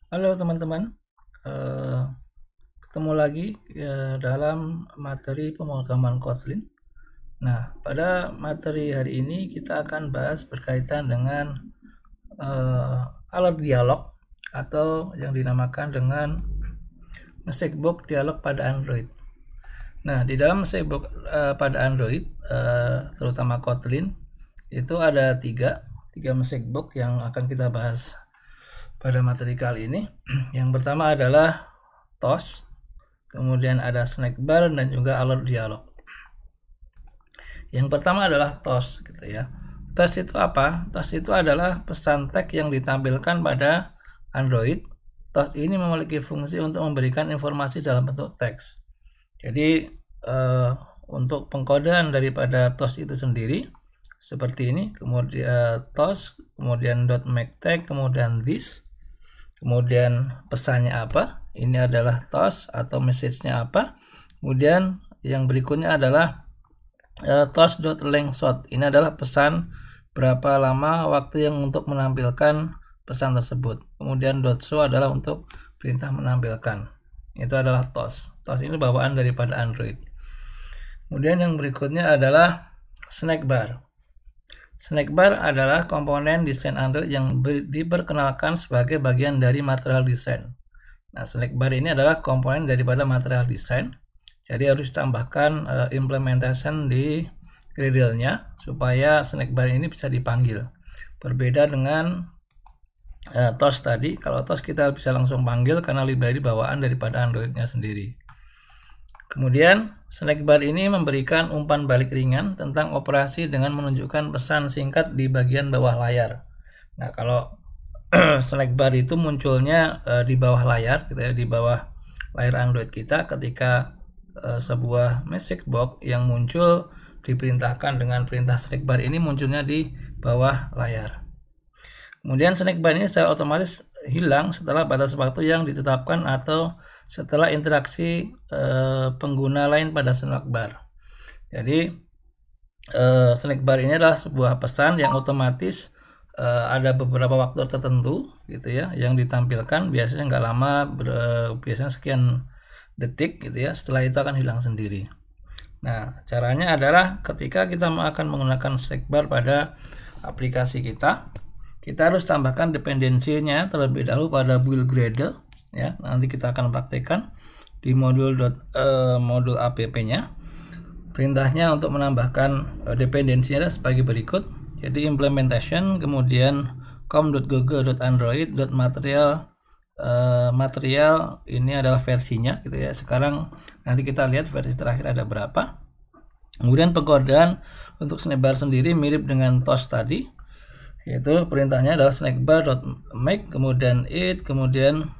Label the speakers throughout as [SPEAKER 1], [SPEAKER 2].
[SPEAKER 1] Halo teman-teman, Eh, ketemu lagi dalam materi pemrograman Kotlin. Nah, pada materi hari ini kita akan bahas berkaitan dengan alat dialog atau yang dinamakan dengan message box dialog pada Android. Nah, di dalam message box pada Android, terutama Kotlin, itu ada tiga message box yang akan kita bahas pada materi kali ini. Yang pertama adalah toast, kemudian ada snack bar dan juga alert dialog. Yang pertama adalah toast gitu ya. Toast itu apa? Toast itu adalah pesan teks yang ditampilkan pada Android. Toast ini memiliki fungsi untuk memberikan informasi dalam bentuk teks. Jadi untuk pengkodean daripada toast itu sendiri seperti ini, kemudian toast, kemudian .make tag, kemudian this, kemudian pesannya apa, ini adalah toast atau message-nya apa, kemudian yang berikutnya adalah toast.length, ini adalah pesan berapa lama waktu yang untuk menampilkan pesan tersebut, kemudian .show adalah untuk perintah menampilkan. Itu adalah toast. Toast ini bawaan daripada Android. Kemudian yang berikutnya adalah snack bar. Snack bar adalah komponen desain Android yang diperkenalkan sebagai bagian dari material desain. Nah, snack bar ini adalah komponen daripada material desain. Jadi harus ditambahkan implementation di Gradle-nya supaya snack bar ini bisa dipanggil. Berbeda dengan toast tadi, kalau toast kita bisa langsung panggil karena library bawaan daripada Android-nya sendiri. Kemudian, snack bar ini memberikan umpan balik ringan tentang operasi dengan menunjukkan pesan singkat di bagian bawah layar. Nah, kalau snack bar itu munculnya di bawah layar, gitu ya, di bawah layar Android kita ketika sebuah message box yang muncul diperintahkan dengan perintah snack bar ini munculnya di bawah layar. Kemudian snack bar ini secara otomatis hilang setelah batas waktu yang ditetapkan atau setelah interaksi pengguna lain pada snack bar. Jadi snack bar ini adalah sebuah pesan yang otomatis ada beberapa waktu tertentu gitu ya yang ditampilkan, biasanya nggak lama, biasanya sekian detik gitu ya, setelah itu akan hilang sendiri. Nah, caranya adalah ketika kita akan menggunakan snack bar pada aplikasi kita harus tambahkan dependensinya terlebih dahulu pada build Gradle ya. Nanti kita akan praktekkan di modul app-nya. Perintahnya untuk menambahkan dependensinya sebagai berikut. Jadi implementation, kemudian com.google.android.material material ini adalah versinya gitu ya. Sekarang nanti kita lihat versi terakhir ada berapa. Kemudian pengkodean untuk snack bar sendiri mirip dengan toast tadi, yaitu perintahnya adalah snack bar.make, kemudian it, kemudian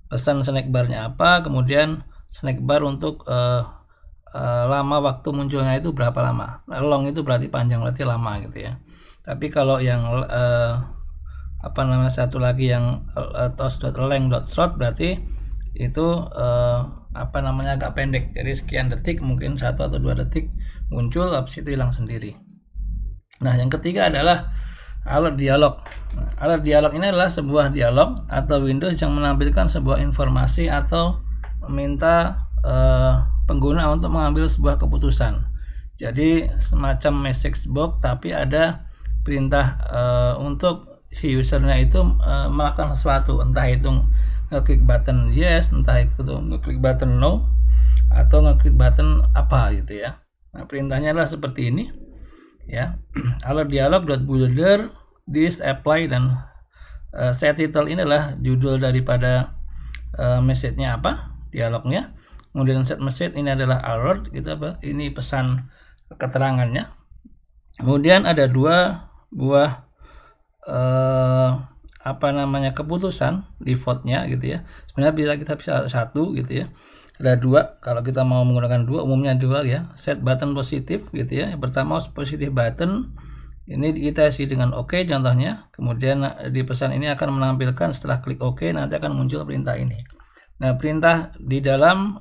[SPEAKER 1] pesan snack barnya apa, kemudian snack bar untuk lama waktu munculnya itu berapa lama. Long itu berarti panjang, berarti lama gitu ya. Tapi kalau yang satu lagi yang toast.length.short berarti itu agak pendek, jadi sekian detik, mungkin 1 atau 2 detik muncul, habis itu hilang sendiri. Nah, yang ketiga adalah alert dialog. Nah, alert dialog ini adalah sebuah dialog atau Windows yang menampilkan sebuah informasi atau meminta pengguna untuk mengambil sebuah keputusan. Jadi semacam message box tapi ada perintah untuk si usernya itu melakukan sesuatu, entah itu ngeklik button yes, entah itu ngeklik button no, atau ngeklik button apa gitu ya. Nah, perintahnya adalah seperti ini ya. Alert dialog.builder this apply, dan set title ini adalah judul daripada message-nya apa, dialognya. Kemudian set message ini adalah alert gitu apa, ini pesan keterangannya. Kemudian ada dua buah keputusan defaultnya gitu ya. Sebenarnya kita bisa satu gitu ya. Ada dua, kalau kita mau menggunakan dua, umumnya dua ya. Set button positif gitu ya. Yang pertama positif button, ini kita isi dengan OK contohnya. Kemudian di pesan ini akan menampilkan setelah klik OK nanti akan muncul perintah ini. Nah, perintah di dalam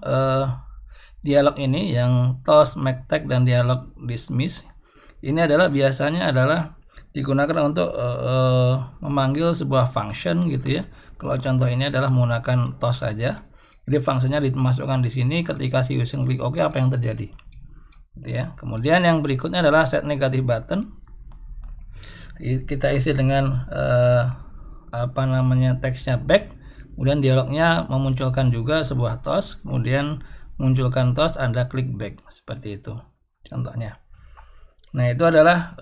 [SPEAKER 1] dialog ini yang toast, make tag, dan dialog dismiss ini adalah biasanya adalah digunakan untuk memanggil sebuah function gitu ya. Kalau contoh ini adalah menggunakan toast saja. Jadi fungsinya dimasukkan di sini, ketika si user klik OK apa yang terjadi. Gitu ya. Kemudian yang berikutnya adalah set negative button. Kita isi dengan teksnya back. Kemudian dialognya memunculkan juga sebuah toast, kemudian munculkan toast, Anda klik back, seperti itu contohnya. Nah, itu adalah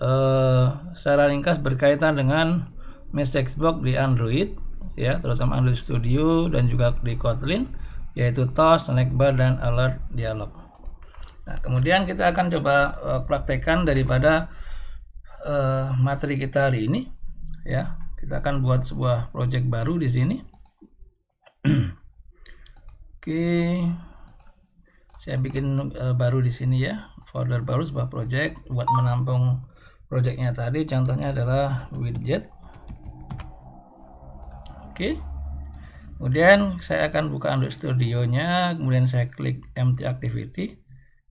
[SPEAKER 1] secara ringkas berkaitan dengan message box di Android ya, terutama Android Studio dan juga di Kotlin, yaitu toast, snack bar, dan alert dialog. Nah, kemudian kita akan coba praktekkan daripada materi kita hari ini ya. Kita akan buat sebuah project baru di sini. Oke, saya bikin baru di sini ya, folder baru, sebuah project buat menampung projectnya tadi. Contohnya adalah widget. Oke, kemudian saya akan buka Android Studio nya, kemudian saya klik empty activity,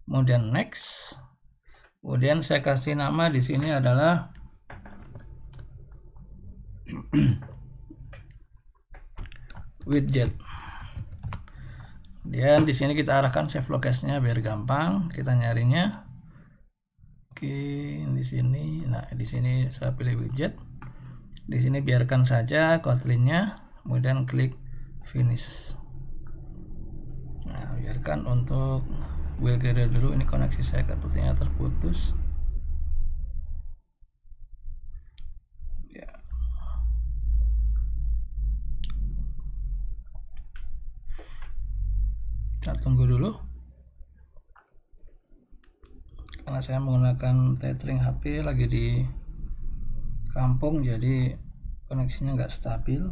[SPEAKER 1] kemudian next, kemudian saya kasih nama di sini adalah widget. Dan di sini kita arahkan save location-nya biar gampang kita nyarinya. Oke, di sini. Nah, di sini saya pilih widget. Di sini biarkan saja Kotlin-nya, kemudian klik finish. Nah, biarkan untuk build gather dulu. Ini koneksi saya sepertinya terputus. Kita tunggu dulu karena saya menggunakan tethering HP lagi di kampung, jadi koneksinya nggak stabil.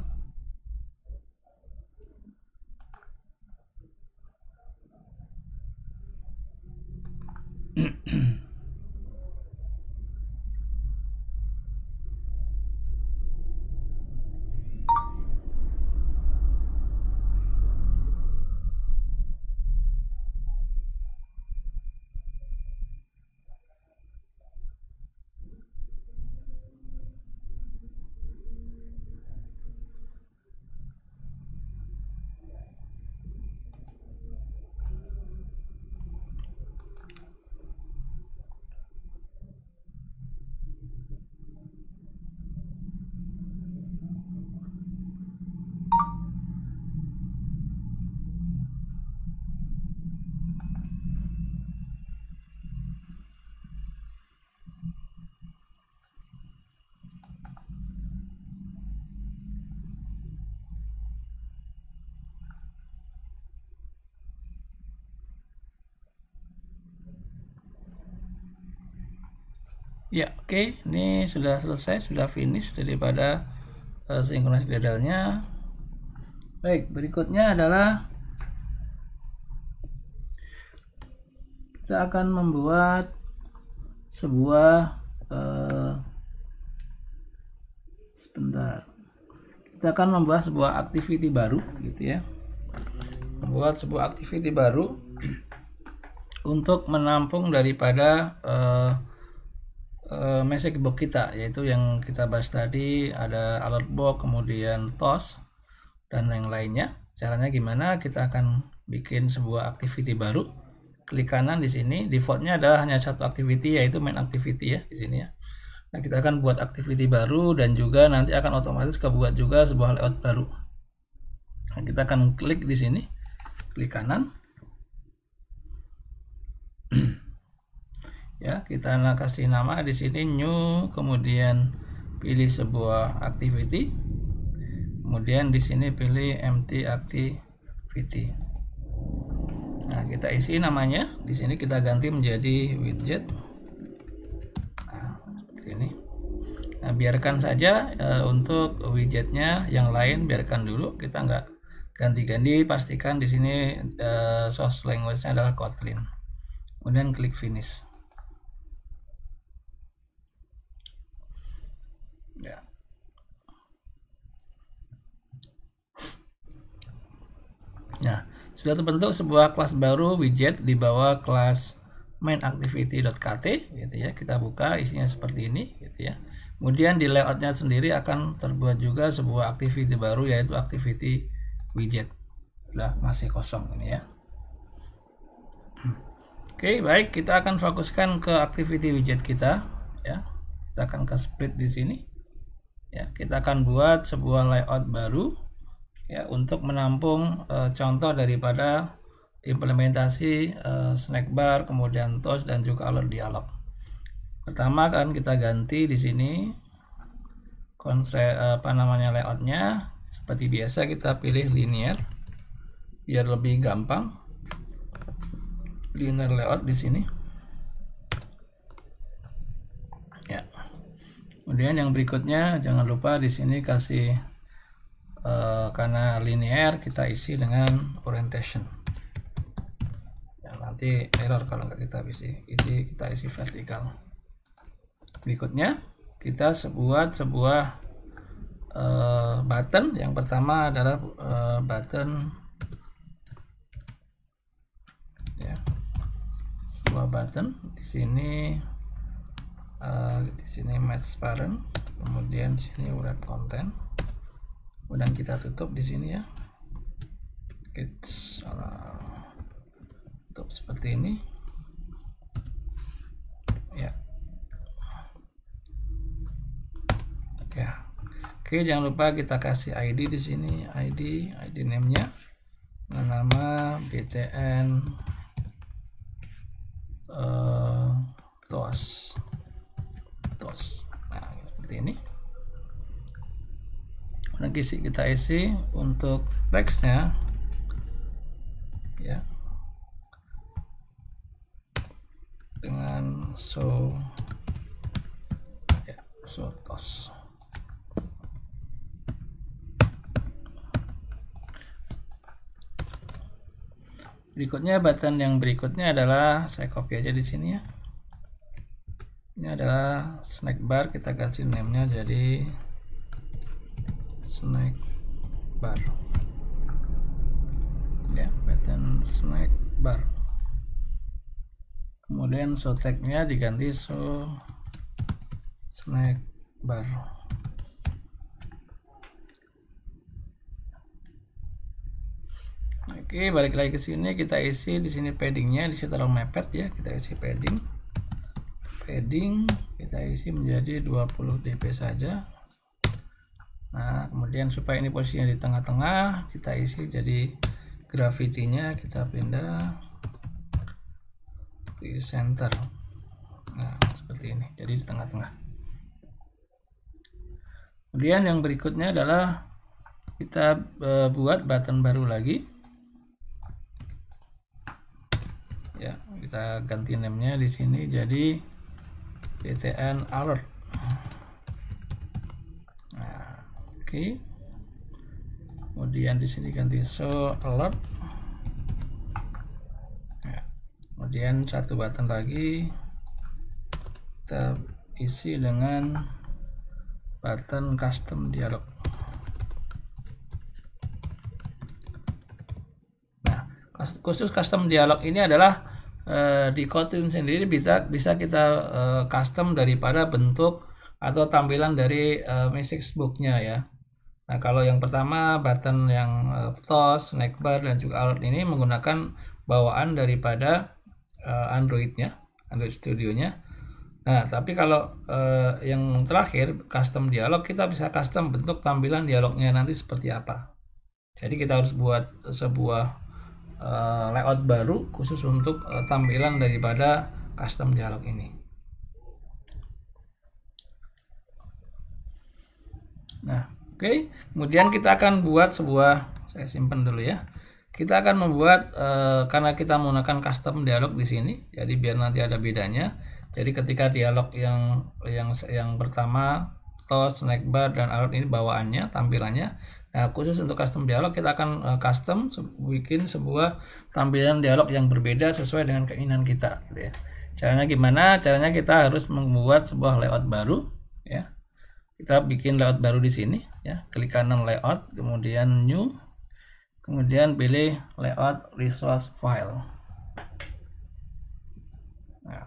[SPEAKER 1] Ya, oke, ini sudah selesai, sudah finish daripada sinkronis gradle-nya. Baik, berikutnya adalah kita akan membuat sebuah kita akan membuat sebuah activity baru gitu ya. Membuat sebuah activity baru untuk menampung daripada message box kita, yaitu yang kita bahas tadi, ada alert box, kemudian toast, dan yang lainnya. Caranya gimana? Kita akan bikin sebuah activity baru. Klik kanan di sini, defaultnya adalah hanya satu activity, yaitu main activity ya di sini ya. Nah, kita akan buat activity baru dan juga nanti akan otomatis kebuat juga sebuah layout baru. Nah, kita akan klik di sini, klik kanan. Ya, kita kasih nama di sini new, kemudian pilih sebuah activity, kemudian di sini pilih empty activity. Nah, kita isi namanya di sini, kita ganti menjadi widget. Nah, seperti ini. Nah, biarkan saja untuk widgetnya, yang lain biarkan dulu, kita nggak ganti-ganti. Pastikan di sini source language-nya adalah Kotlin. Kemudian klik finish. Ya. Nah, sudah terbentuk sebuah kelas baru widget di bawah kelas mainActivity.kt gitu ya. Kita buka, isinya seperti ini gitu ya. Kemudian di layoutnya sendiri akan terbuat juga sebuah activity baru, yaitu activity widget. Sudah masih kosong ini ya. Oke, baik, kita akan fokuskan ke activity widget kita ya. Kita akan ke split di sini. Ya, kita akan buat sebuah layout baru ya untuk menampung contoh daripada implementasi snack bar, kemudian toast dan juga alert dialog. Pertama kan kita ganti di sini konsep layoutnya seperti biasa, kita pilih linear biar lebih gampang. Linear layout di sini. Ya. Kemudian yang berikutnya jangan lupa di sini kasih karena linear kita isi dengan orientation. Ya, nanti error kalau nggak kita isi vertikal. Berikutnya kita buat sebuah button. Yang pertama adalah button ya, sebuah button di sini match parent, kemudian di sini wrap content, kemudian kita tutup di sini ya, tutup seperti ini ya. Ya, oke, jangan lupa kita kasih ID di sini, ID name-nya dengan nama btn toast. Nah, seperti ini. Kemudian kita isi untuk teksnya ya dengan show toast. Berikutnya button yang berikutnya adalah, saya copy aja di sini ya. Ini adalah snack bar, kita kasih name-nya jadi snack bar. Ya, button snack bar. Kemudian show tag-nya diganti show snack bar. Oke, balik lagi ke sini, kita isi di sini paddingnya, di situ taruh mepet ya, kita isi padding, kita isi menjadi 20 dp saja. Nah, kemudian supaya ini posisinya di tengah-tengah, kita isi jadi gravity-nya kita pindah di center. Nah, seperti ini, jadi di tengah-tengah. Kemudian yang berikutnya adalah kita buat button baru lagi. Ya, kita ganti name-nya di sini jadi btn alert. Nah, oke. Kemudian di sini ganti show alert. Ya. Kemudian satu button lagi kita isi dengan button custom dialog. Nah, khusus custom dialog ini adalah di Kotlin sendiri bisa kita custom daripada bentuk atau tampilan dari message book-nya ya. Nah, kalau yang pertama button yang toast, snack bar dan juga alert ini menggunakan bawaan daripada Android-nya, Android Studio-nya. Nah, tapi kalau yang terakhir custom dialog, kita bisa custom bentuk tampilan dialognya nanti seperti apa. Jadi kita harus buat sebuah layout baru khusus untuk tampilan daripada custom dialog ini. Nah, oke. Kemudian kita akan buat sebuah, saya simpan dulu ya. Kita akan membuat karena kita menggunakan custom dialog di sini, jadi biar nanti ada bedanya. Jadi ketika dialog yang pertama toast, snack bar dan alert ini bawaannya, tampilannya. Nah, khusus untuk custom dialog kita akan custom bikin sebuah tampilan dialog yang berbeda sesuai dengan keinginan kita gitu ya. Caranya gimana? Caranya kita harus membuat sebuah layout baru ya. Kita bikin layout baru di sini ya. Klik kanan layout, kemudian new. Kemudian pilih layout resource file. Nah.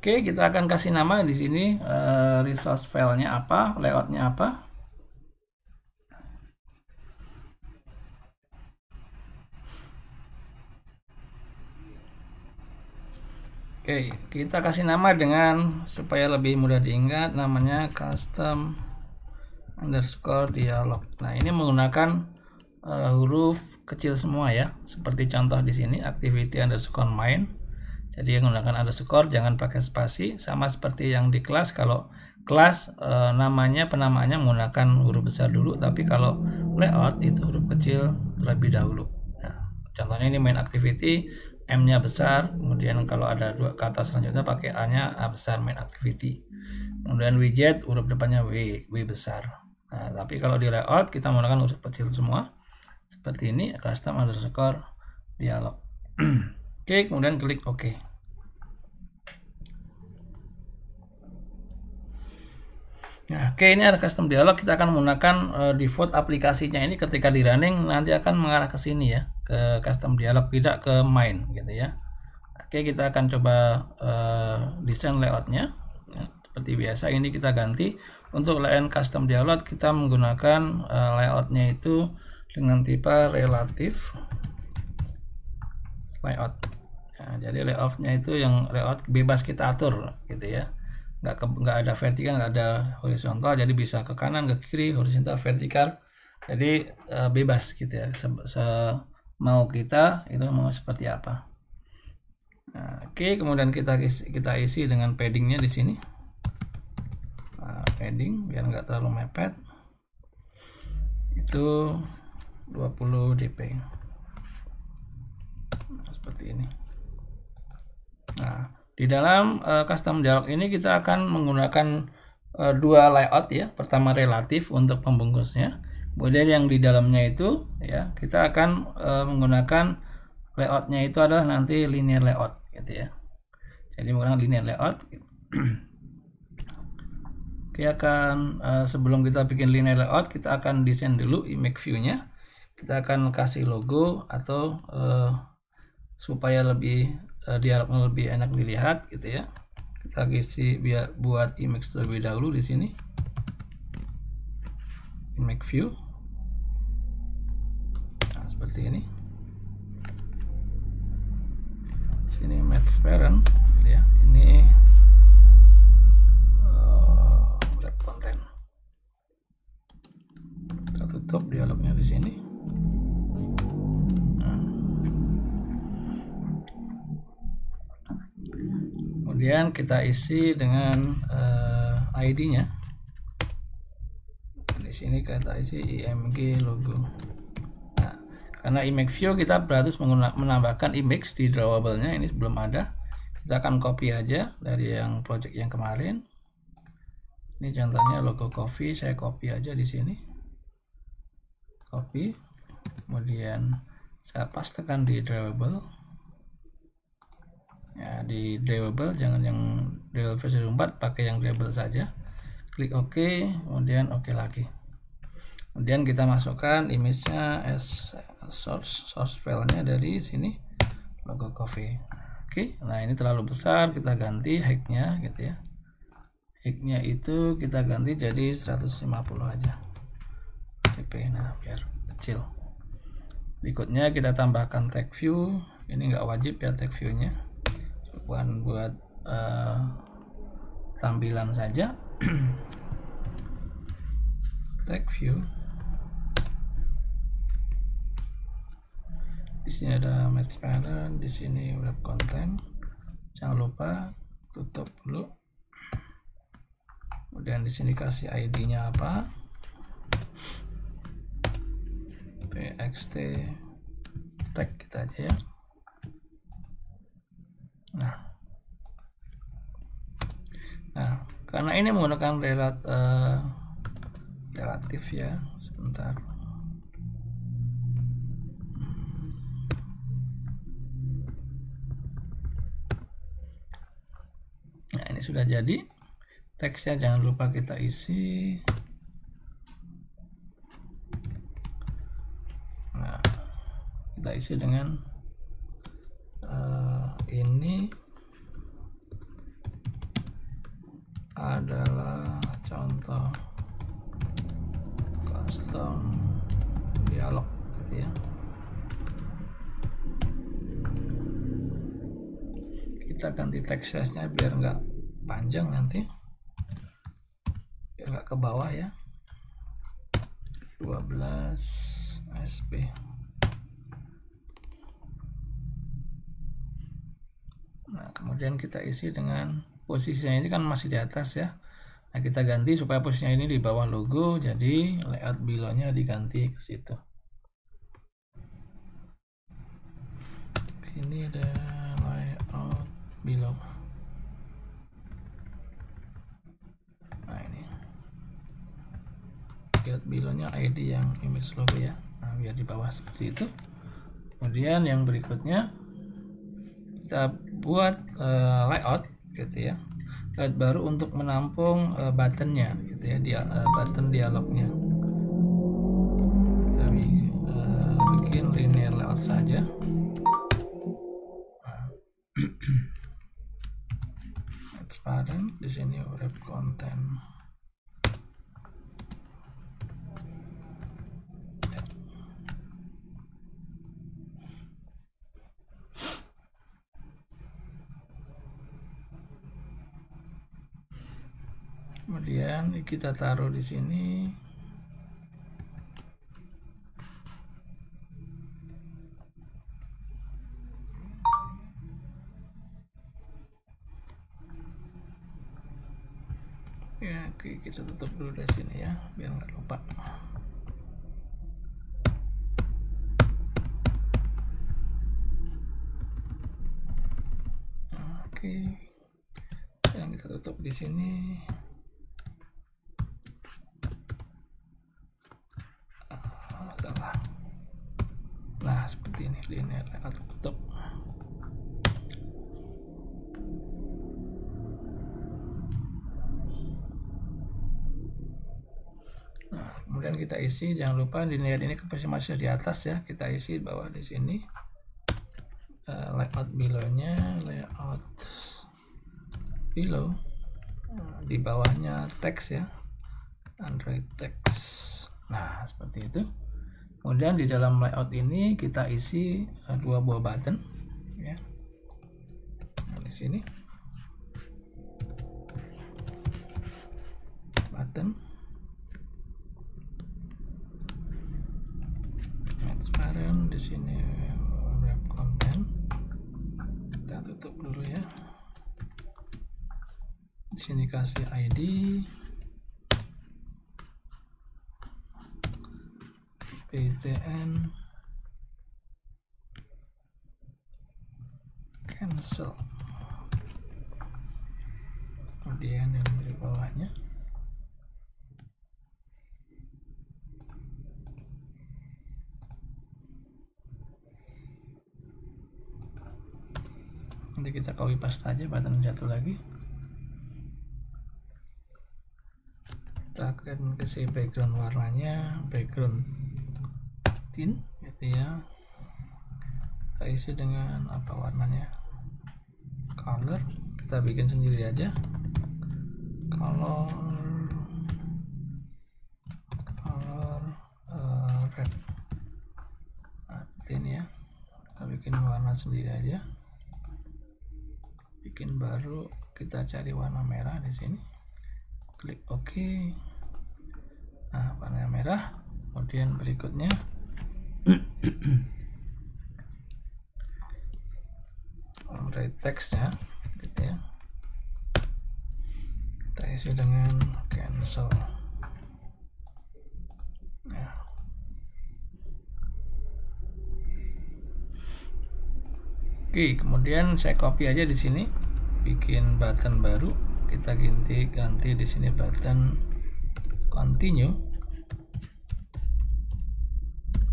[SPEAKER 1] Oke, kita akan kasih nama di sini resource filenya apa, layoutnya apa. Oke, kita kasih nama dengan supaya lebih mudah diingat, namanya custom underscore dialog. Nah, ini menggunakan huruf kecil semua ya, seperti contoh di sini activity underscore main. Jadi menggunakan underscore, jangan pakai spasi, sama seperti yang di kelas. Kalau kelas namanya penamaannya menggunakan huruf besar dulu, tapi kalau layout itu huruf kecil terlebih dahulu. Nah, contohnya ini main activity, M-nya besar, kemudian kalau ada dua kata selanjutnya pakai A-nya A besar, main activity. Kemudian widget huruf depannya W besar. Nah, tapi kalau di layout kita menggunakan huruf kecil semua, seperti ini, custom underscore dialog. Oke, kemudian klik OK. Nah, oke, ini ada custom dialog. Kita akan menggunakan default aplikasinya ini ketika di running nanti akan mengarah ke sini ya, ke custom dialog, tidak ke main gitu ya. Oke, kita akan coba desain layoutnya ya, seperti biasa. Ini kita ganti untuk layout custom dialog, kita menggunakan layoutnya itu dengan tipe relatif layout ya, jadi layoutnya itu yang layout bebas kita atur gitu ya, nggak ada vertikal, nggak ada horizontal, jadi bisa ke kanan, ke kiri, horizontal, vertikal, jadi bebas gitu ya, mau kita itu mau seperti apa. Nah, oke, kemudian kita isi dengan paddingnya di sini. Nah, padding biar nggak terlalu mepet, itu 20 dp. Nah, seperti ini. Nah, di dalam custom dialog ini kita akan menggunakan dua layout ya. Pertama relatif untuk pembungkusnya. Kemudian yang di dalamnya itu ya, kita akan menggunakan layoutnya itu adalah nanti linear layout gitu ya. Jadi menggunakan linear layout. Oke, sebelum kita bikin linear layout, kita akan desain dulu image view-nya. Kita akan kasih logo atau supaya lebih dialognya lebih enak dilihat gitu ya. Kita isi buat image terlebih dahulu di sini. Image view. Nah, seperti ini. Sini match parent ya. Ini wrap content. Kita tutup dialognya di sini. Kemudian kita isi dengan ID-nya. Di sini kita isi img logo. Nah, karena image view kita harus menambahkan image di drawable-nya, ini belum ada. Kita akan copy aja dari yang project yang kemarin. Ini contohnya logo coffee, saya copy aja di sini. Copy. Kemudian saya pastekan di drawable. Ya, di drawable, jangan yang drawable versi 4, pakai yang drawable saja. Klik OK, kemudian OK lagi. Kemudian kita masukkan image-nya as source file-nya dari sini, logo coffee. Oke, nah ini terlalu besar, kita ganti height-nya gitu ya. Height-nya itu kita ganti jadi 150 aja. Nah, biar kecil. Berikutnya kita tambahkan tag view. Ini nggak wajib ya tag view-nya. Buat tampilan saja. Tag view. Di sini ada match parent, di sini wrap content. Jangan lupa tutup dulu. Kemudian di sini kasih ID-nya apa? txt tag kita aja ya. Nah, karena ini menggunakan relatif ya, sebentar. Nah, ini sudah jadi. Teksnya jangan lupa kita isi. Nah, kita isi dengan ini adalah contoh custom dialog gitu ya. Kita ganti text size-nya biar nggak panjang nanti, biar nggak ke bawah ya. 12 SP. Nah, kemudian kita isi dengan posisinya ini kan masih di atas ya. Nah, kita ganti supaya posisinya ini di bawah logo, jadi layout below-nya diganti ke situ. Sini ada layout below. Nah, ini layout below-nya ID yang image logo ya. Nah, biar di bawah seperti itu. Kemudian yang berikutnya kita buat layout gitu ya, layout baru untuk menampung buttonnya gitu ya, button dialognya. Kita bikin linear layout saja. Transparent di sini wrap content. Kemudian kita taruh di sini. Ya, oke, kita tutup dulu dari sini ya, biar nggak lupa. Oke, yang kita tutup di sini. Salah. Nah, seperti ini linear layout tutup. Kemudian kita isi, jangan lupa linear ini posisi masih di atas ya, kita isi bawah di sini. Layout below-nya, layout below, di bawahnya teks ya, Android text. Nah, seperti itu. Kemudian di dalam layout ini kita isi 2 buah button ya. Nah, di sini button transparent, di sini wrap content. Kita tutup dulu ya. Di sini kasih ID, PTN, cancel. Kemudian yang di bawahnya nanti kita copy paste aja button satu lagi. Kita akan kasih background warnanya, background tint gitu ya. Kita isi dengan apa warnanya, color kita bikin sendiri aja, color red. Nah, ini ya, kita bikin warna sendiri aja, bikin baru, kita cari warna merah di sini, klik OK. Nah, warna merah. Kemudian berikutnya Android text-nya gitu ya, kita isi dengan cancel ya. Oke, kemudian saya copy aja di sini, bikin button baru, kita ganti di sini button continue.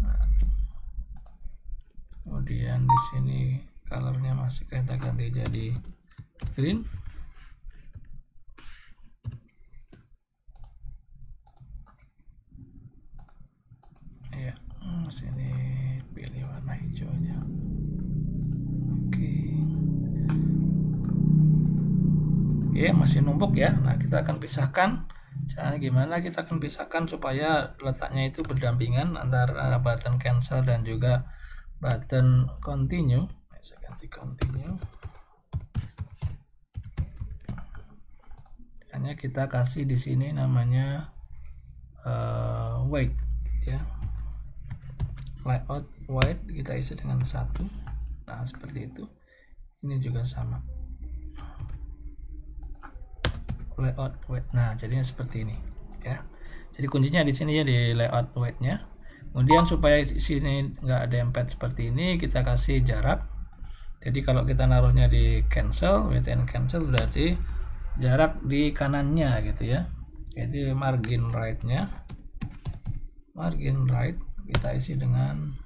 [SPEAKER 1] Nah, kemudian di sini colornya masih kita ganti jadi green. Ya, sini pilih warna hijau aja. Oke. Oke, masih numpuk ya. Nah, kita akan pisahkan. Caranya gimana? Kita akan pisahkan supaya letaknya itu berdampingan antara button cancel dan juga button continue. Saya ganti continue. Hanya kita kasih di sini namanya weight ya. Layout weight kita isi dengan 1. Nah, seperti itu. Ini juga sama. Layout weight. Nah, jadinya seperti ini ya. Jadi kuncinya di sini ya, di layout weight-nya. Kemudian supaya di sini nggak ada embed seperti ini, kita kasih jarak. Jadi kalau kita naruhnya di cancel, weight and cancel, berarti jarak di kanannya gitu ya. Jadi margin right-nya, margin right kita isi dengan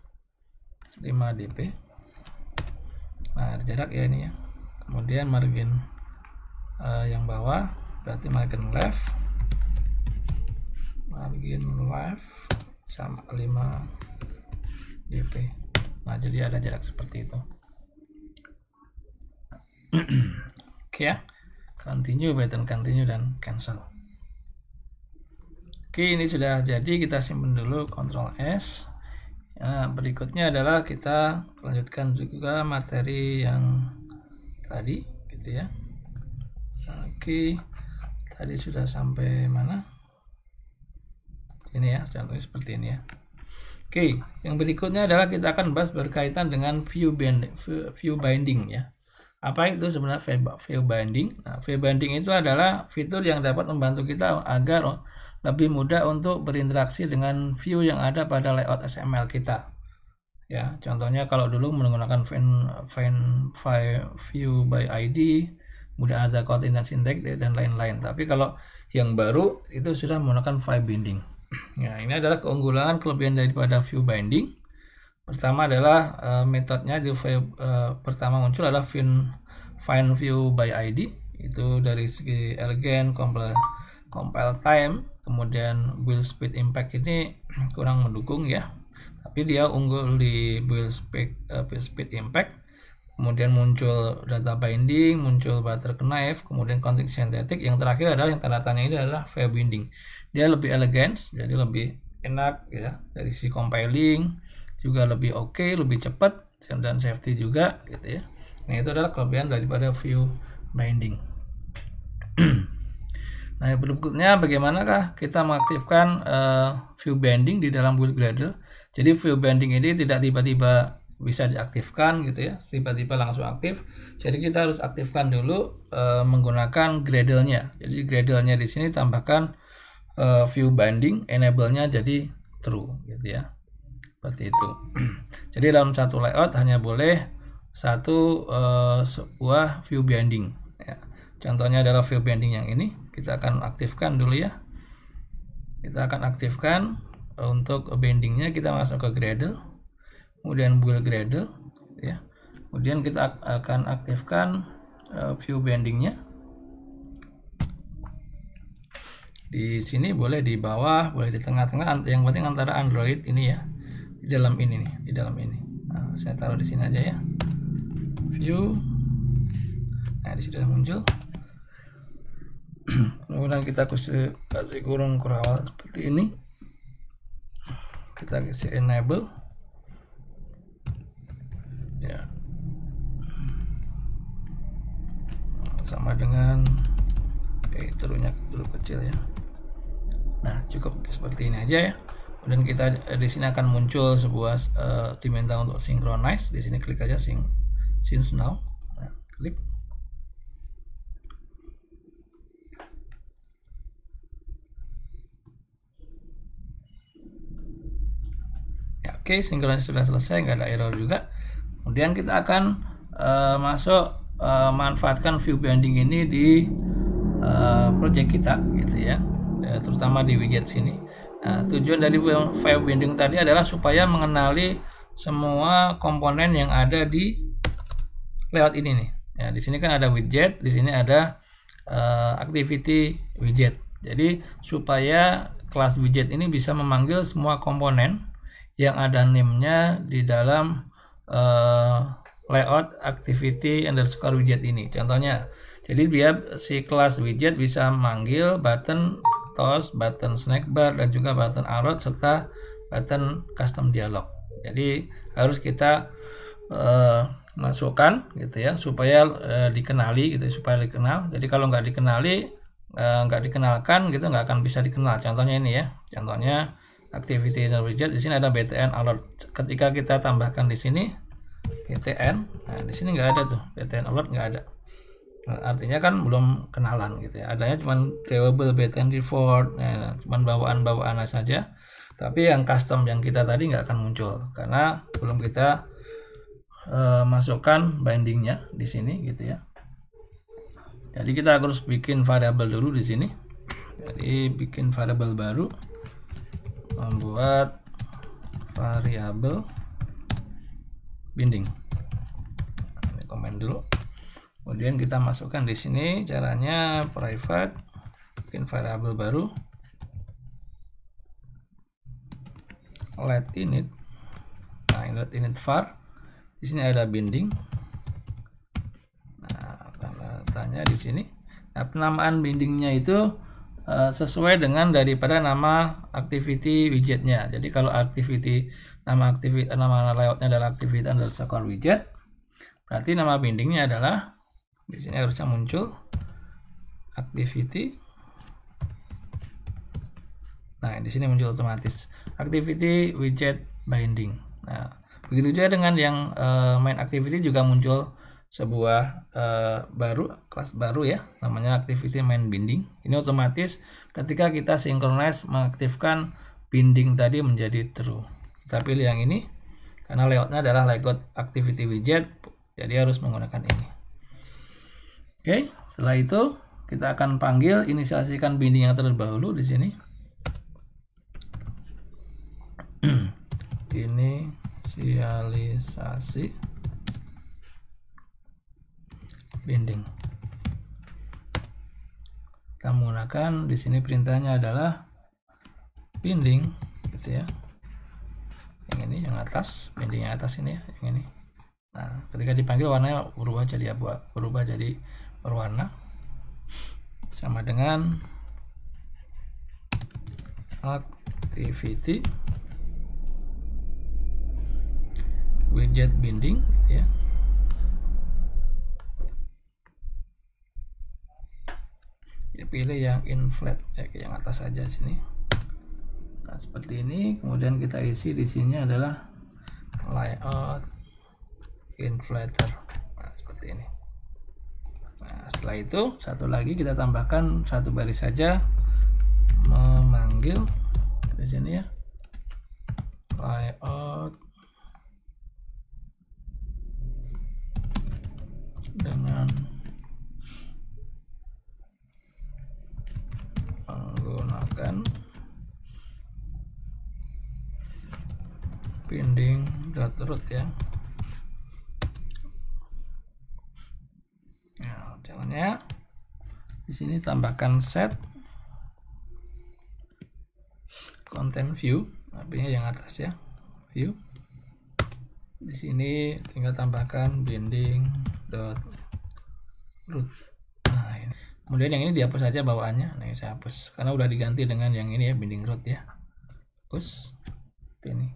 [SPEAKER 1] 5 dp. Nah, jarak ya ini ya. Kemudian margin yang bawah berarti margin left sama 5 dp. Nah, jadi ada jarak seperti itu. Oke ya, continue, button continue dan cancel. Oke, ini sudah jadi, kita simpan dulu, Ctrl S. Nah, berikutnya adalah kita lanjutkan juga materi yang tadi gitu ya. Oke, tadi sudah sampai mana? Ini ya, contohnya seperti ini ya. Oke, yang berikutnya adalah kita akan bahas berkaitan dengan view binding ya. Apa itu sebenarnya view binding? Nah, view binding itu adalah fitur yang dapat membantu kita agar lebih mudah untuk berinteraksi dengan view yang ada pada layout XML kita. Ya, contohnya kalau dulu menggunakan find view by ID, kemudian ada coordinate index dan lain-lain. Tapi kalau yang baru itu sudah menggunakan view binding. Ya, ini adalah keunggulan kelebihan daripada view binding. Pertama adalah metodenya di pertama muncul adalah find view by ID. Itu dari segi elegan, compile time, kemudian build speed impact ini kurang mendukung ya. Tapi dia unggul di build speed impact. Kemudian muncul data binding, muncul butter knife, kemudian config synthetic. Yang terakhir adalah yang tanda tanya ini adalah view binding. Dia lebih elegant, jadi lebih enak ya dari sisi compiling, juga lebih oke, lebih cepat dan safety juga gitu ya. Nah, itu adalah kelebihan daripada view binding. Nah, berikutnya bagaimanakah kita mengaktifkan view binding di dalam build Gradle. Jadi view binding ini tidak tiba-tiba bisa diaktifkan gitu ya, tiba-tiba langsung aktif. Jadi kita harus aktifkan dulu menggunakan Gradle-nya. Jadi Gradle-nya di sini tambahkan view binding, enable-nya jadi true gitu ya. Seperti itu. Jadi dalam satu layout hanya boleh sebuah view binding ya. Contohnya adalah view binding yang ini. Kita akan aktifkan dulu ya. Kita akan aktifkan untuk bindingnya, kita masuk ke Gradle, kemudian build Gradle ya. Kemudian kita akan aktifkan view bindingnya. Di sini boleh di bawah, boleh di tengah-tengah, yang penting antara Android ini ya. Di dalam ini nih, di dalam ini. Nah, saya taruh di sini aja ya. View. Nah, di sini sudah muncul. Kemudian kita kasih kurung kurawal seperti ini. Kita kasih enable. Ya. Sama dengan turunnya dulu kecil ya. Nah, cukup seperti ini aja ya. Kemudian kita di sini akan muncul sebuah diminta untuk synchronize. Di sini klik aja since now. Nah, klik. Ya, oke, synchronize sudah selesai, nggak ada error juga. Kemudian kita akan masuk manfaatkan view binding ini di project kita gitu ya, terutama di widget sini. Nah, tujuan dari view binding tadi adalah supaya mengenali semua komponen yang ada di layout ini nih. Ya, di sini kan ada widget, di sini ada activity widget. Jadi supaya kelas widget ini bisa memanggil semua komponen yang ada name-nya di dalam layout activity underscore widget ini. Contohnya, Jadi dia si kelas widget bisa manggil button toast, button snack bar, dan juga button alert serta button custom dialog. Jadi harus kita masukkan gitu ya supaya dikenali gitu, supaya dikenal. Jadi kalau nggak dikenali, nggak dikenalkan gitu, nggak akan bisa dikenal. Contohnya ini ya, contohnya activity widget. Di sini ada btn alert. Ketika kita tambahkan di sini btn, nah di sini nggak ada tuh btn alert, nggak ada. Artinya kan belum kenalan gitu ya. Adanya cuman drawable btn report, nah, cuman bawaan-bawaan saja. Tapi yang custom yang kita tadi nggak akan muncul karena belum kita masukkan bindingnya di sini gitu ya. Jadi kita harus bikin variabel dulu di sini. Jadi bikin variabel baru, membuat variabel binding. Ini komen dulu. Kemudian kita masukkan di sini, caranya private, bikin variabel baru, let init. Nah, let init var. Di sini ada binding. Nah, tanya di sini. Nah, penamaan bindingnya itu sesuai dengan daripada nama activity widgetnya. Jadi kalau activity nama layoutnya adalah activity underscore widget, berarti nama bindingnya adalah di sini harusnya muncul activity. Nah, di sini muncul otomatis activity widget binding. Nah, begitu juga dengan yang main activity juga muncul sebuah kelas baru ya, namanya activity main binding. Ini otomatis ketika kita synchronize mengaktifkan binding tadi menjadi true. Kita pilih yang ini karena layoutnya adalah layout activity widget, jadi harus menggunakan ini. Oke, setelah itu kita akan panggil inisialisasikan binding yang terlebih dahulu di sini. Inisialisasi binding. Kita menggunakan di sini perintahnya adalah binding gitu ya. Yang ini yang atas, binding yang atas ini ya, yang ini. Nah, ketika dipanggil warnanya berubah jadi berwarna sama dengan activity widget binding ya. Kita pilih yang inflat ya, yang atas saja sini. Nah, seperti ini. Kemudian kita isi di sini adalah layout inflator. Nah, seperti ini. Nah, setelah itu satu lagi kita tambahkan satu baris saja, memanggil di sini ya layout dengan menggunakan binding.root ya. Nah, caranya di sini tambahkan set content view, artinya yang atas ya, view. Di sini tinggal tambahkan binding.root. Nah, ini. Kemudian yang ini dihapus saja bawaannya. Nah, saya hapus karena udah diganti dengan yang ini ya, binding root ya. Hapus. Seperti ini.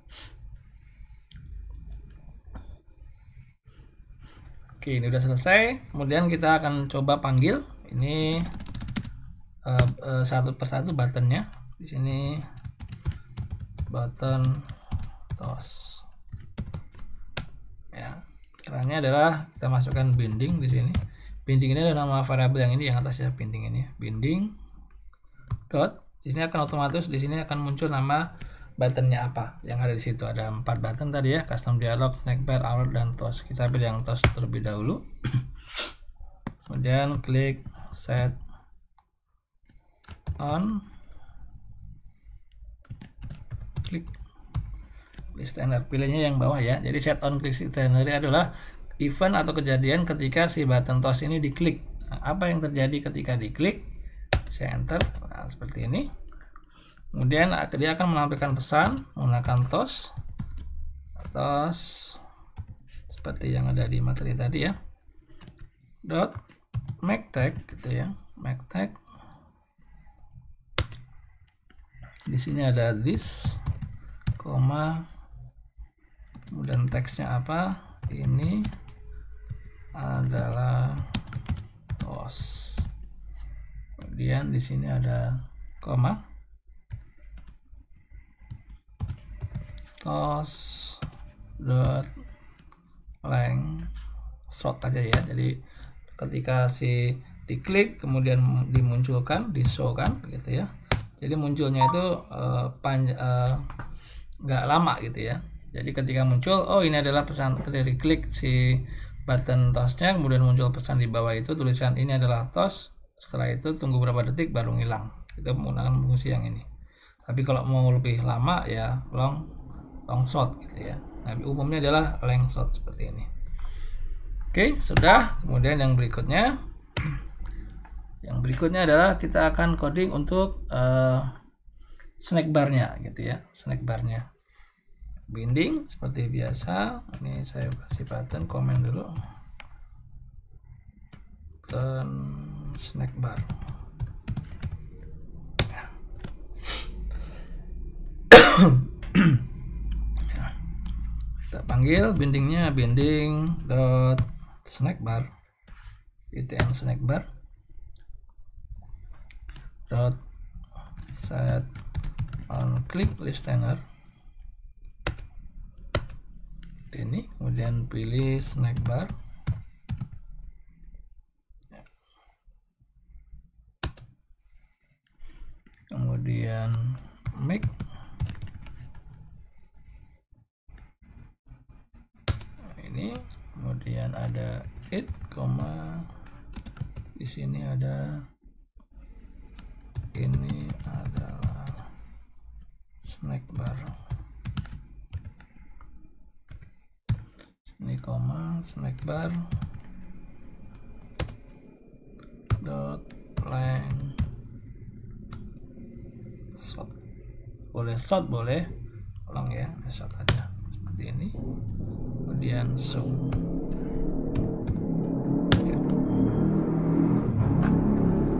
[SPEAKER 1] Oke, ini udah selesai. Kemudian kita akan coba panggil ini satu persatu buttonnya. Di sini button toast. Ya, caranya adalah kita masukkan binding di sini. Binding ini adalah nama variabel yang ini yang atas ya, binding ini. Binding dot. Ini akan otomatis di sini akan muncul nama buttonnya apa yang ada di situ. Ada 4 button tadi ya, custom dialog, snack bar, alert, dan toast. Kita pilih yang toast terlebih dahulu. Kemudian klik set on, klik standard, pilihnya yang bawah ya. Jadi set on klik standard adalah event atau kejadian ketika si button toast ini diklik. Nah, apa yang terjadi ketika diklik? Saya enter. Nah, seperti ini. Kemudian dia akan menampilkan pesan menggunakan toast seperti yang ada di materi tadi ya. Dot make tag gitu ya, make tag. Di sini ada this, koma, kemudian teksnya apa? Ini adalah tos. Kemudian di sini ada koma, tos dot length short aja ya. Jadi ketika si diklik kemudian dimunculkan, di show kan gitu ya. Jadi munculnya itu nggak lama gitu ya. Jadi ketika muncul, oh ini adalah pesan, ketika diklik si button tosnya, kemudian muncul pesan di bawah itu tulisan ini adalah tos. Setelah itu tunggu beberapa detik baru ngilang. Itu menggunakan fungsi yang ini. Tapi kalau mau lebih lama ya long short gitu ya. Nah, umumnya adalah length short seperti ini. Oke, sudah. Kemudian yang berikutnya. Yang berikutnya adalah kita akan coding untuk snack barnya gitu ya, snack barnya. Binding seperti biasa. Ini saya kasih button komen dulu. Dan snack bar. Kita panggil bindingnya binding dot snack bar, itn snack bar dot set on click listener. Ini kemudian pilih snack bar, kemudian make, ini kemudian ada it, di sini ada ini adalah snack bar, ini koma snack bar dot length short. Boleh short, boleh long ya, short aja seperti ini. Kemudian zoom.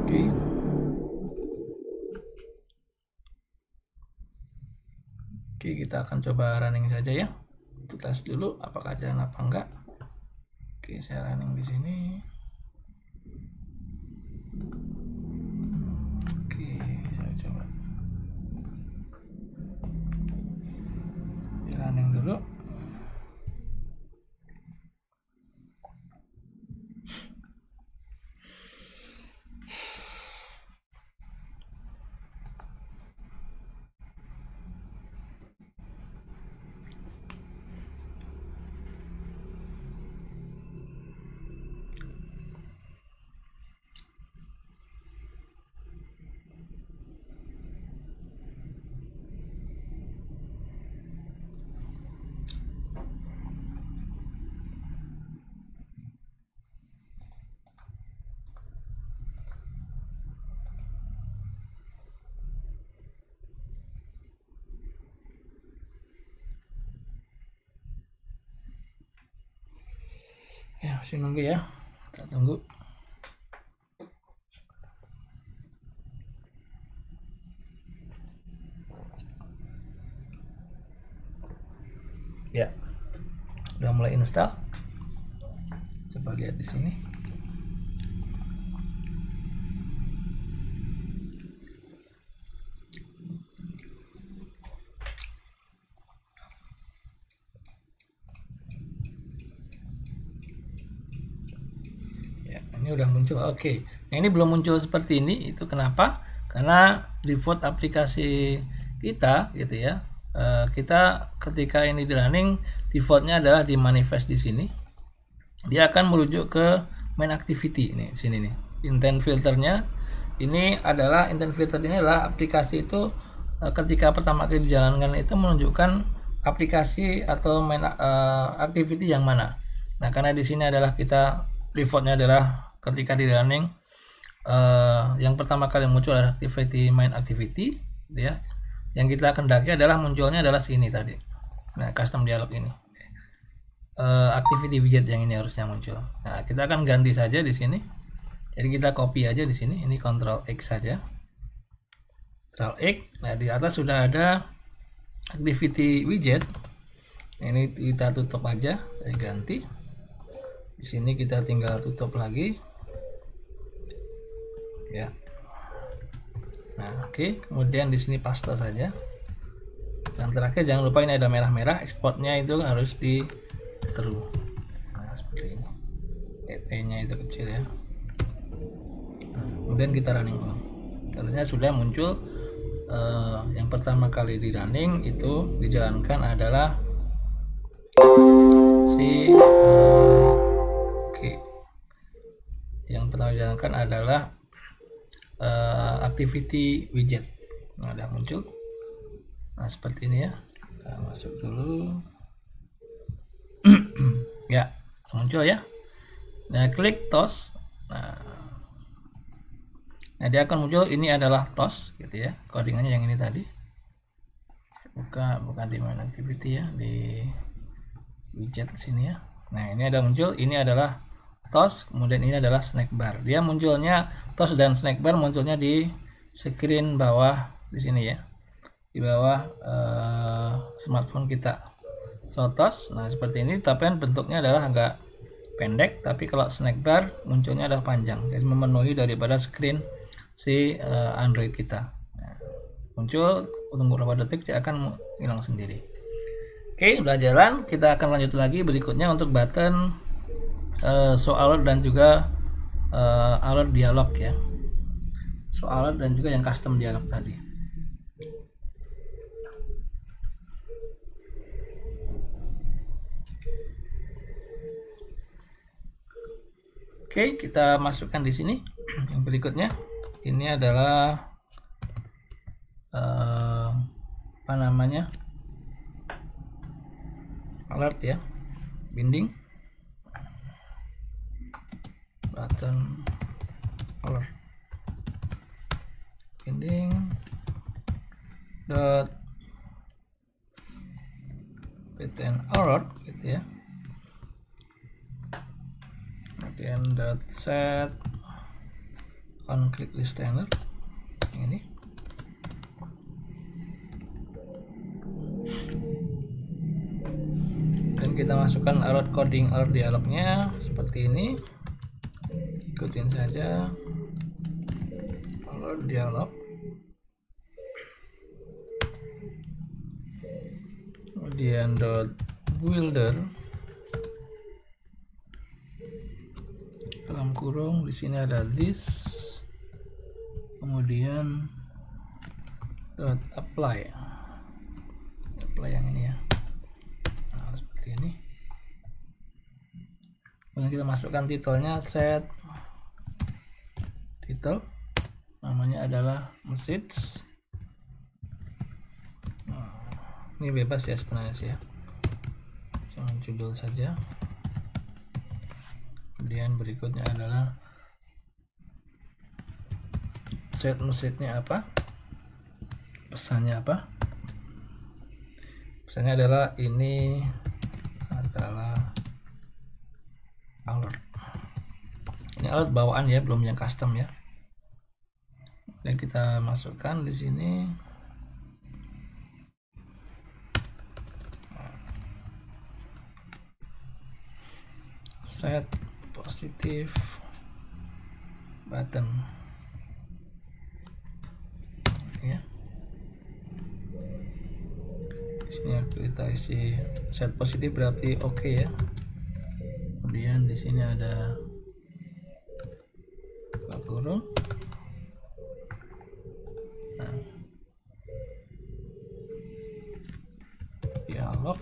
[SPEAKER 1] Oke. Oke, kita akan coba running saja ya. Kita tes dulu apakah jalan apa enggak. Oke, saya running di sini. Oke, saya coba. Running dulu. Ya, masih nunggu ya. Kita tunggu. Ya. Udah mulai install. Coba lihat di sini. Ini udah muncul. Oke. Nah, ini belum muncul seperti ini. Itu kenapa? Karena default aplikasi kita gitu ya. Kita ketika ini di running, defaultnya adalah di manifest di sini. Dia akan merujuk ke main activity ini sini nih. Intent filternya ini adalah aplikasi itu ketika pertama kali dijalankan itu menunjukkan aplikasi atau main activity yang mana. Nah, karena di sini adalah kita defaultnya adalah ketika di running yang pertama kali muncul adalah main activity gitu ya. Yang kita kendaki adalah munculnya adalah sini tadi. Nah, custom dialog ini. Activity widget yang ini harusnya muncul. Nah, kita akan ganti saja di sini. Jadi kita copy aja di sini, ini Ctrl X saja. Ctrl X. Nah, di atas sudah ada activity widget. Ini kita tutup aja, saya ganti. Di sini kita tinggal tutup lagi. Ya. Nah, oke. Kemudian di sini paste saja. Dan terakhir jangan lupa ini ada merah-merah, ekspornya itu harus di true. Nah, seperti ini. ET-nya itu kecil ya. Nah, kemudian kita running ulang. Ternyata sudah muncul yang pertama kali di running itu dijalankan adalah si oke. Yang pertama dijalankan adalah activity widget. Nah, udah muncul. Nah, seperti ini ya. Kita masuk dulu. Ya, muncul ya. Nah, klik toss. Nah, dia akan muncul ini adalah toss gitu ya. Codingannya yang ini tadi. Bukan di main activity ya, di widget sini ya. Nah, ini ada muncul, ini adalah toss, kemudian ini adalah snack bar. Dia munculnya toss dan snack bar munculnya di screen bawah di sini ya. Di bawah smartphone kita. So toss, nah seperti ini, tapi bentuknya adalah agak pendek, tapi kalau snack bar munculnya adalah panjang, jadi memenuhi daripada screen si Android kita. Nah, muncul, tunggu beberapa detik dia akan hilang sendiri. Oke, udah jalan. Kita akan lanjut lagi berikutnya untuk button show alert dan juga alert dialog ya. Show alert dan juga yang custom dialog tadi. Oke, kita masukkan di sini. Yang berikutnya, ini adalah apa namanya, alert ya, binding, button alert, binding dot button alert gitu ya. Kemudian dot set on click listener yang ini. Dan kita masukkan alert coding alert dialognya seperti ini. Ikutin saja alert dialog. Kemudian dot builder dalam kurung di sini ada this, kemudian dot apply yang ini ya. Nah, seperti ini. Kemudian kita masukkan titelnya, set title, namanya adalah message. Nah, ini bebas ya sebenarnya sih ya, cuma judul saja. Kemudian berikutnya adalah set message-nya apa, pesannya apa. Pesannya adalah ini adalah alert. Ini alert bawaan ya, belum yang custom ya. Dan kita masukkan di sini. Set positif button ya. Di sini kita isi set positif berarti oke ya. Kemudian di sini ada kurung. Nah, dialog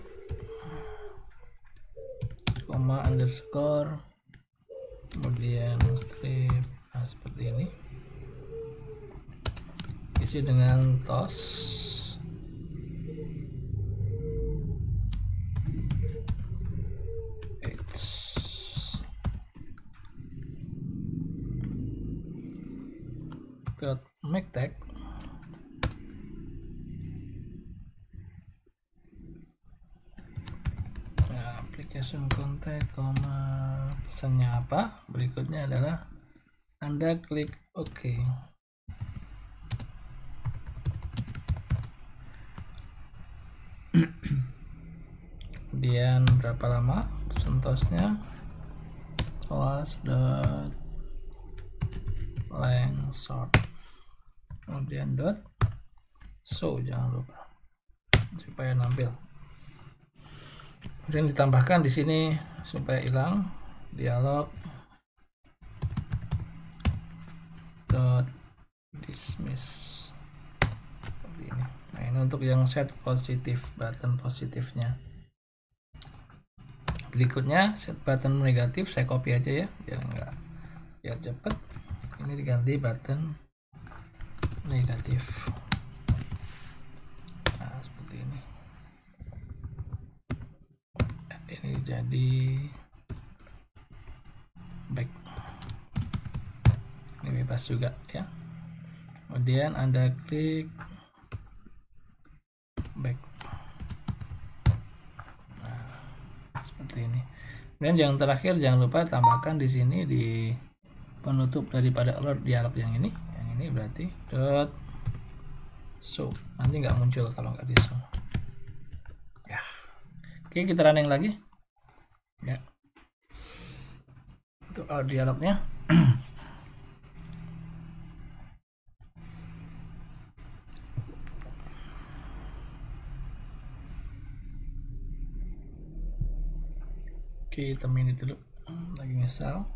[SPEAKER 1] koma underscore, kemudian strip. Nah, seperti ini, isi dengan toss. Make tag application contact, pesannya apa. Berikutnya adalah Anda klik OK. Kemudian berapa lama CentOS-nya? toas.length sort, kemudian .show, jangan lupa supaya nampil. Kemudian ditambahkan di sini supaya hilang dialog .dismiss seperti ini. Nah, ini untuk yang set positif, button positifnya. Berikutnya set button negatif, saya copy aja ya biar cepat. Ini diganti button negatif. Nah, seperti ini. Ini jadi back. Ini bebas juga ya. Kemudian Anda klik back. Ini. Dan yang terakhir jangan lupa tambahkan di sini di penutup daripada alert dialog yang ini berarti .show. Nanti nggak muncul kalau nggak di show. Ya. Oke, kita running lagi. Ya. Untuk alert dialognya. Oke, temin dulu, lagi install.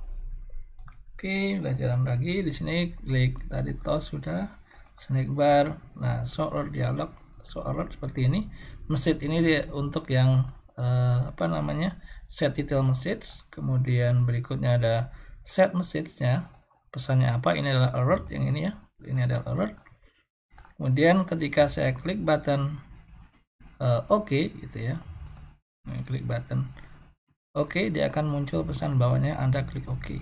[SPEAKER 1] Oke, udah jalan lagi. Di sini klik tadi toast sudah, snack bar. Nah, show alert dialog, show alert seperti ini. Message ini dia untuk yang set detail message. Kemudian berikutnya ada set message-nya, pesannya apa? Ini adalah alert, yang ini ya. Ini adalah alert. Kemudian ketika saya klik button OK gitu ya. Nah, klik button Oke, dia akan muncul pesan bawahnya Anda klik OK.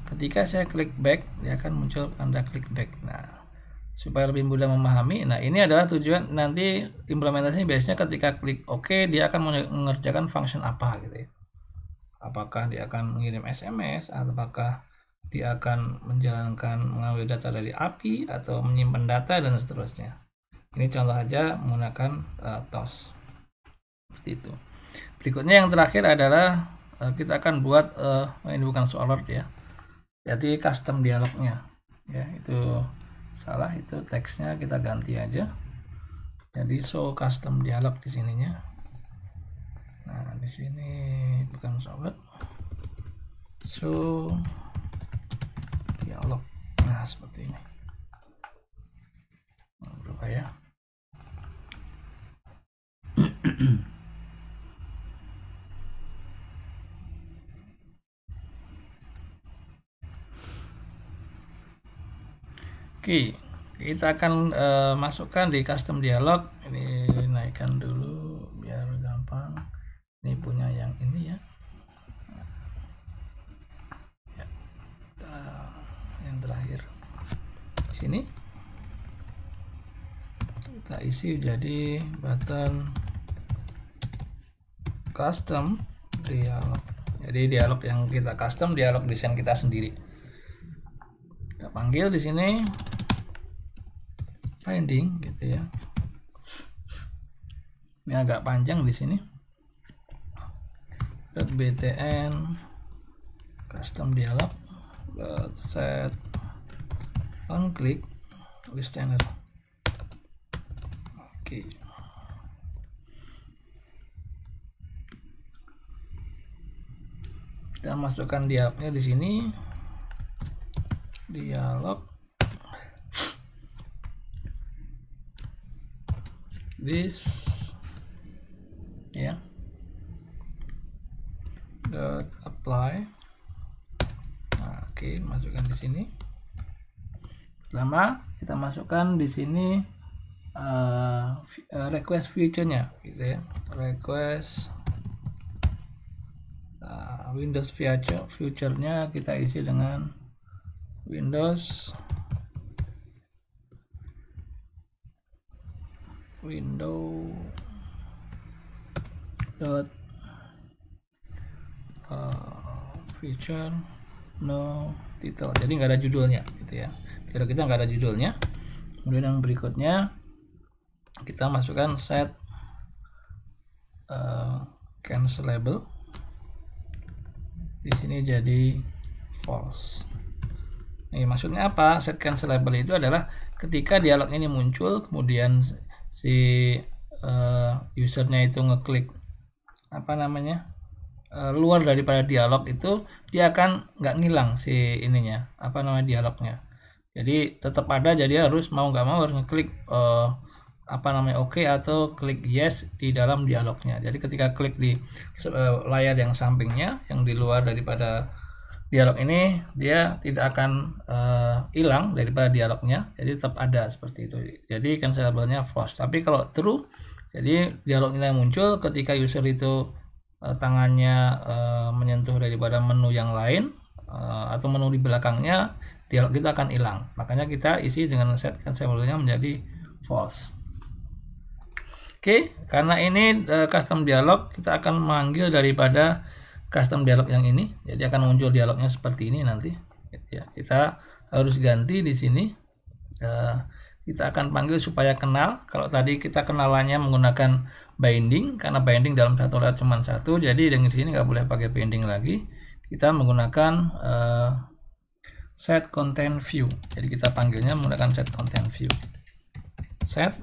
[SPEAKER 1] Ketika saya klik back, dia akan muncul Anda klik back. Nah, supaya lebih mudah memahami, nah ini adalah tujuan nanti implementasinya. Biasanya ketika klik OK, dia akan mengerjakan function apa gitu ya. Apakah dia akan mengirim SMS, atau apakah dia akan mengambil data dari API, atau menyimpan data, dan seterusnya. Ini contoh aja menggunakan toast. Seperti itu. Berikutnya yang terakhir adalah kita akan buat ini bukan show alert ya, jadi custom dialognya ya, itu salah, itu teksnya kita ganti aja jadi show custom dialog di sininya. Nah, di sini bukan show alert, show dialog. Nah, seperti ini. Berubah ya. Oke, kita akan masukkan di custom dialog. Ini naikkan dulu biar gampang. Ini punya yang ini ya. Yang terakhir di sini kita isi jadi button custom dialog. Jadi dialog yang kita custom, dialog desain kita sendiri. Kita panggil di sini finding gitu ya. Ini agak panjang di sini. .btn custom dialog .set on click listener. Oke. Kita masukkan dialognya di sini. Dialog this ya, apply. Nah, oke, masukkan di sini. Lama kita masukkan di sini request feature-nya gitu ya. Request Windows future-nya kita isi dengan Windows feature no title, jadi nggak ada judulnya gitu ya. Kalau kita nggak ada judulnya. Kemudian yang berikutnya kita masukkan set cancelable. Di sini jadi false. Nih, maksudnya apa? Set cancelable itu adalah ketika dialog ini muncul, kemudian si usernya itu ngeklik apa namanya luar daripada dialog itu, dia akan nggak ngilang si ininya, apa namanya, dialognya. Jadi tetap ada, jadi harus mau nggak mau harus ngeklik apa namanya oke atau klik yes di dalam dialognya. Jadi ketika klik di layar yang sampingnya yang di luar daripada dialog ini, dia tidak akan hilang daripada dialognya, jadi tetap ada seperti itu. Jadi cancelable-nya false. Tapi kalau true, jadi dialog ini muncul ketika user itu tangannya menyentuh daripada menu yang lain atau menu di belakangnya, dialog kita akan hilang. Makanya kita isi dengan set cancelable-nya menjadi false. Oke, karena ini custom dialog, kita akan memanggil daripada custom dialog yang ini. Jadi akan muncul dialognya seperti ini nanti. Ya, kita harus ganti di sini. Kita akan panggil supaya kenal. Kalau tadi kita kenalannya menggunakan binding, karena binding dalam satu layout cuma satu, jadi dengan sini nggak boleh pakai binding lagi. Kita menggunakan set content view. Jadi kita panggilnya menggunakan set content view. Set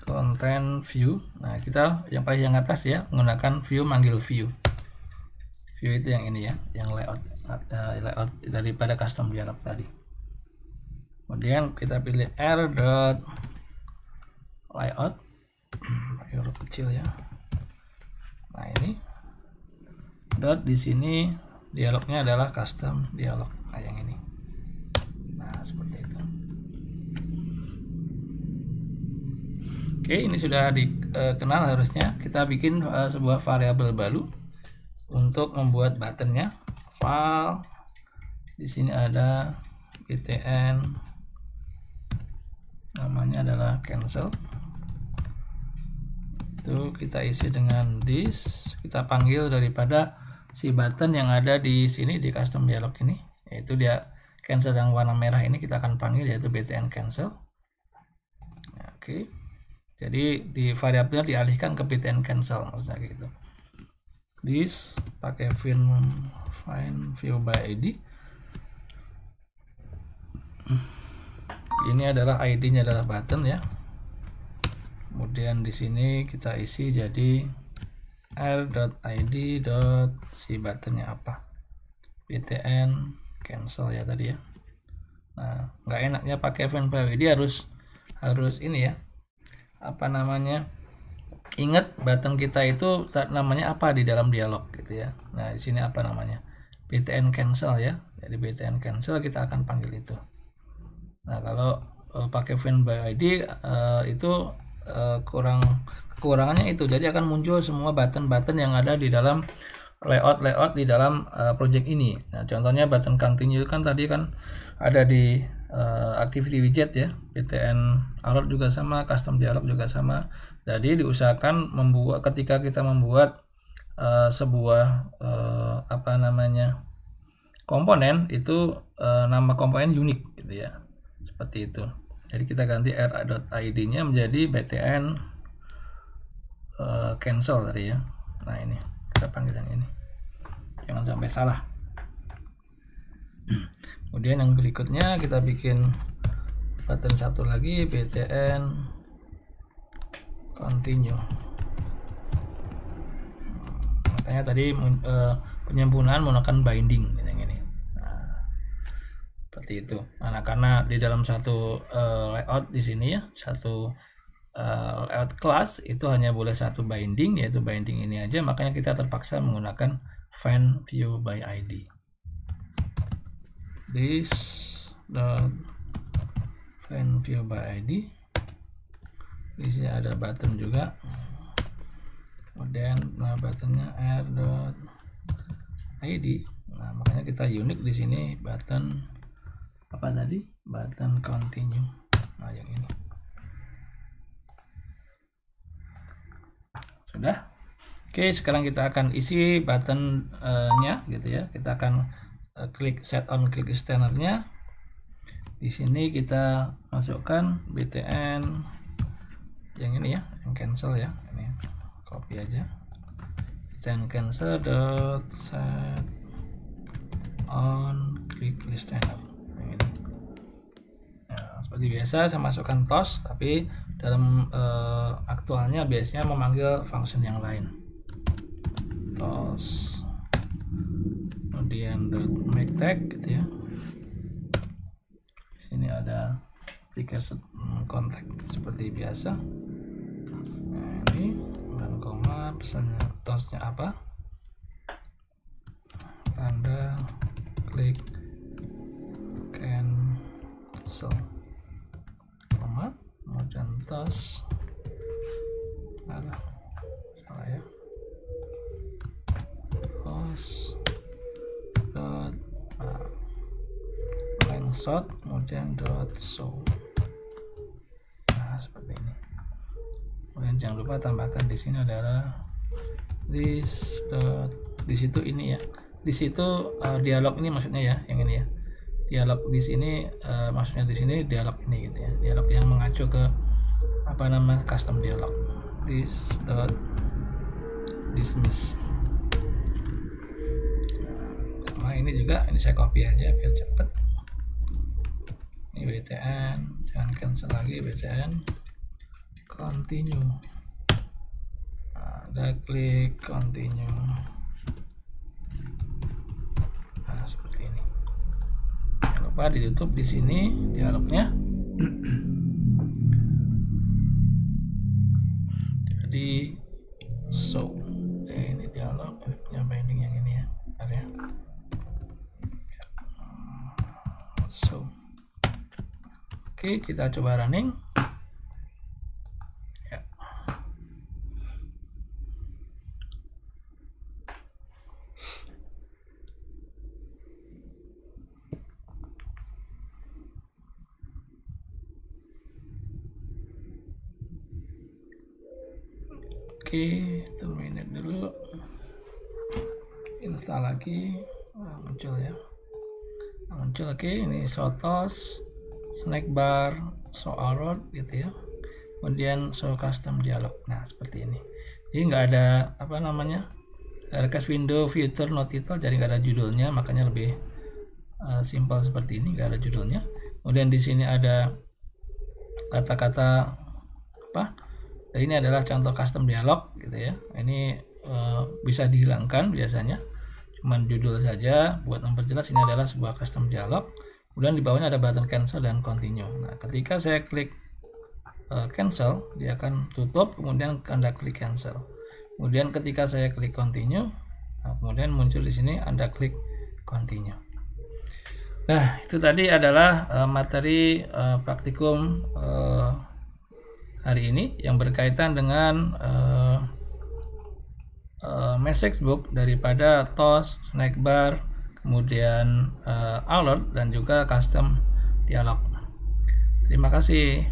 [SPEAKER 1] content view. Nah, kita yang paling yang atas ya, menggunakan view manggil view. View itu yang ini ya, yang layout daripada custom dialog tadi. Kemudian kita pilih r.layout, pakai huruf kecil ya. Nah, ini dot, di sini dialognya adalah custom dialog. Nah, yang ini. Nah, seperti itu. Oke, ini sudah dikenal harusnya. Kita bikin sebuah variabel baru untuk membuat buttonnya. File, di sini ada btn, namanya adalah cancel. Itu kita isi dengan this. Kita panggil daripada si button yang ada di sini di custom dialog ini, yaitu dia cancel yang warna merah ini, kita akan panggil yaitu btn cancel. Oke. Jadi di variabelnya dialihkan ke btn cancel, maksudnya gitu. This pakai find view by id. Ini adalah id-nya adalah button ya. Kemudian di sini kita isi jadi r.id. si buttonnya apa, btn cancel ya tadi ya. Nah, nggak enaknya pakai find by id, harus ini ya, apa namanya, ingat button kita itu namanya apa di dalam dialog gitu ya. Nah, di sini apa namanya, btn cancel ya. Jadi btn cancel kita akan panggil itu. Nah, kalau pakai find by id itu kekurangannya itu, jadi akan muncul semua button-button yang ada di dalam layout di dalam project ini. Nah, contohnya button continue kan tadi kan ada di activity widget ya, btn alert juga sama, custom dialog juga sama. Jadi diusahakan ketika kita membuat sebuah apa namanya komponen itu, nama komponen unik gitu ya, seperti itu. Jadi kita ganti r.id nya menjadi btn cancel tadi ya. Nah, ini kita panggil yang ini, jangan sampai salah. Kemudian yang berikutnya kita bikin button satu lagi, btn continue. Makanya tadi penyempurnaan menggunakan binding yang ini. Nah, seperti itu. Nah, karena di dalam satu layout di sini ya, satu layout class itu hanya boleh satu binding, yaitu binding ini aja, makanya kita terpaksa menggunakan find view by id. This find view by id. Di sini ada button juga. Kemudian buttonnya r.id. Nah, makanya kita unik di sini button apa tadi? Button continue. Nah, yang ini. Sudah. Oke, sekarang kita akan isi button-nya gitu ya. Kita akan klik set on click extender-nya. Di sini kita masukkan btn yang ini ya, yang cancel ya. Ini copy aja. Btn cancel dot set on click extender. Yang ini. Nah, seperti biasa saya masukkan tos, tapi dalam aktualnya biasanya memanggil function yang lain. Tos kemudian make tag gitu ya. Sini ada application contact seperti biasa. Nah, ini dan koma pesannya tosnya apa, tanda klik cancel koma kemudian tos salah ya, dot shot kemudian dot show. Nah, seperti ini. Kemudian jangan lupa tambahkan di sini adalah this dot, di situ ini ya. Di situ dialog ini maksudnya ya, yang ini ya. Dialog di sini maksudnya di sini dialog ini gitu ya. Dialog yang mengacu ke apa nama custom dialog. This dot dismiss. Nah, ini juga ini saya copy aja biar cepet. Ini btn, jangan cancel lagi, btn continue. Nah, ada klik continue. Nah, seperti ini. Jangan lupa ditutup di sini dialognya. Jadi show ini dialog punya binding yang ini ya. Bentar ya. So, oke, kita coba running. Ya. Oke, terminate dulu. Install lagi. Muncul ya. Muncul. Oke, ini show tos, snack bar, show alert gitu ya. Kemudian show custom dialog. Nah, seperti ini. Jadi nggak ada apa namanya request window, filter, no title, jadi nggak ada judulnya, makanya lebih simpel seperti ini, nggak ada judulnya. Kemudian di sini ada kata-kata apa? Dan ini adalah contoh custom dialog gitu ya. Ini bisa dihilangkan biasanya. Cuman judul saja buat memperjelas ini adalah sebuah custom dialog. Kemudian di bawahnya ada button cancel dan continue. Nah, ketika saya klik cancel, dia akan tutup, kemudian Anda klik cancel. Kemudian ketika saya klik continue, nah, kemudian muncul di sini Anda klik continue. Nah, itu tadi adalah materi praktikum hari ini yang berkaitan dengan message book daripada tos, snack bar, kemudian alert dan juga custom dialog. Terima kasih.